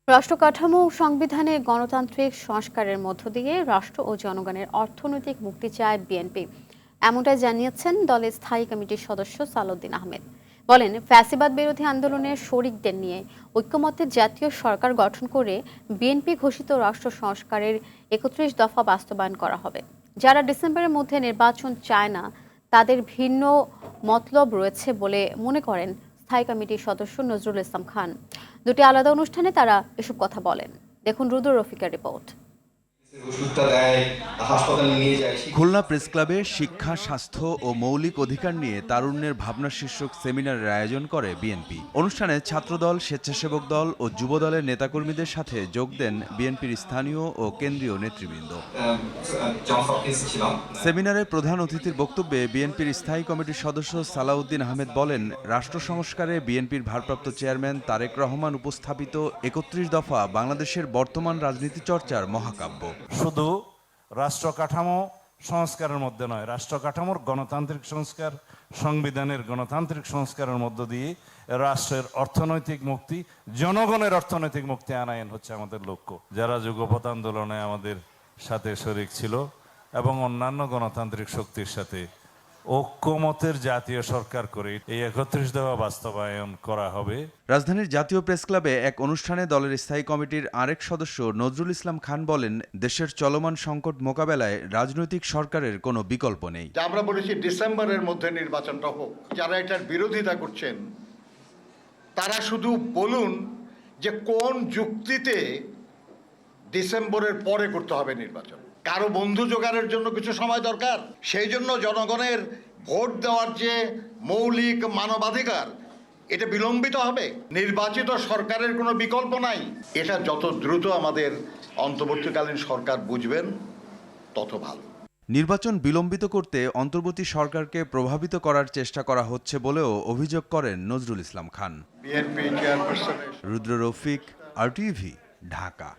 রাষ্ট্র কাঠামো ও সংবিধানে গণতান্ত্রিক সংস্কারের মধ্য দিয়ে রাষ্ট্র ও জনগণের অর্থনৈতিক মুক্তি চায় বিএনপি। এমনটাই জানিয়েছেন দলের স্থায়ী কমিটির সদস্য সালাউদ্দিন আহমেদ। বলেন, ফ্যাসিবাদ বিরোধী আন্দোলনের শরিকদের নিয়ে ঐক্যমত্যে জাতীয় সরকার গঠন করে বিএনপি ঘোষিত রাষ্ট্র সংস্কারের ৩১ দফা বাস্তবায়ন করা হবে। যারা ডিসেম্বরের মধ্যে নির্বাচন চায় না তাদের ভিন্ন মতলব রয়েছে বলে মনে করেন স্থায়ী কমিটির সদস্য নজরুল ইসলাম খান। দুটি আলাদা অনুষ্ঠানে তারা এসব কথা বলেন। দেখুন রুদ্র রফিকের রিপোর্ট। খুলনা প্রেস ক্লাবে শিক্ষা, স্বাস্থ্য ও মৌলিক অধিকার নিয়ে তারুণ্যের ভাবনা শীর্ষক সেমিনারের আয়োজন করে বিএনপি। অনুষ্ঠানে ছাত্রদল, স্বেচ্ছাসেবক দল ও যুব দলের নেতাকর্মীদের সাথে যোগ দেন বিএনপির স্থানীয় ও কেন্দ্রীয় নেতৃবৃন্দ। সেমিনারে প্রধান অতিথির বক্তব্যে বিএনপির স্থায়ী কমিটির সদস্য সালাউদ্দিন আহমেদ বলেন, রাষ্ট্র সংস্কারে বিএনপির ভারপ্রাপ্ত চেয়ারম্যান তারেক রহমান উপস্থাপিত ৩১ দফা বাংলাদেশের বর্তমান রাজনীতি চর্চার মহাকাব্য। শুধু রাষ্ট্র কাঠামো সংস্কারের মধ্যে নয়, রাষ্ট্র কাঠামোর গণতান্ত্রিক সংস্কার, সংবিধানের গণতান্ত্রিক সংস্কারের মধ্য দিয়ে রাষ্ট্রের অর্থনৈতিক মুক্তি, জনগণের অর্থনৈতিক মুক্তি আনায়ন হচ্ছে আমাদের লক্ষ্য। যারা যুগপৎ আন্দোলনে আমাদের সাথে শরিক ছিল এবং অন্যান্য গণতান্ত্রিক শক্তির সাথে ঐক্যমতের জাতীয় সরকার করে এই ৩১ দফা বাস্তবায়ন করা হবে। রাজধানীর জাতীয় প্রেস ক্লাবে এক অনুষ্ঠানে দলের স্থায়ী কমিটির আরেক সদস্য নজরুল ইসলাম খান বলেন, দেশের চলমান সংকট মোকাবেলায় রাজনৈতিক সরকারের কোনো বিকল্প নেই। আমরা বলেছি ডিসেম্বরের মধ্যে নির্বাচনটা হোক। যারা এটার বিরোধিতা করছেন তারা শুধু বলুন যে কোন যুক্তিতে ডিসেম্বরের পরে করতে হবে নির্বাচন। কারো বন্ধু জোগাড়ের জন্য কিছু সময় দরকার। সেই জন্য জনগণের ভোট দেওয়ার যে মৌলিক মানবাধিকার, এটা বিলম্বিত হবে। নির্বাচিত সরকারের কোনো বিকল্প নাই। এটা যত দ্রুত আমাদের অন্তর্বর্তীকালীন সরকার বুঝবেন তত ভালো। নির্বাচন বিলম্বিত করতে অন্তর্বর্তী সরকারকে প্রভাবিত করার চেষ্টা করা হচ্ছে বলেও অভিযোগ করেন নজরুল ইসলাম খান। বিএনপি চেয়ারপারসন রুদ্র রফিক, RTV, ঢাকা।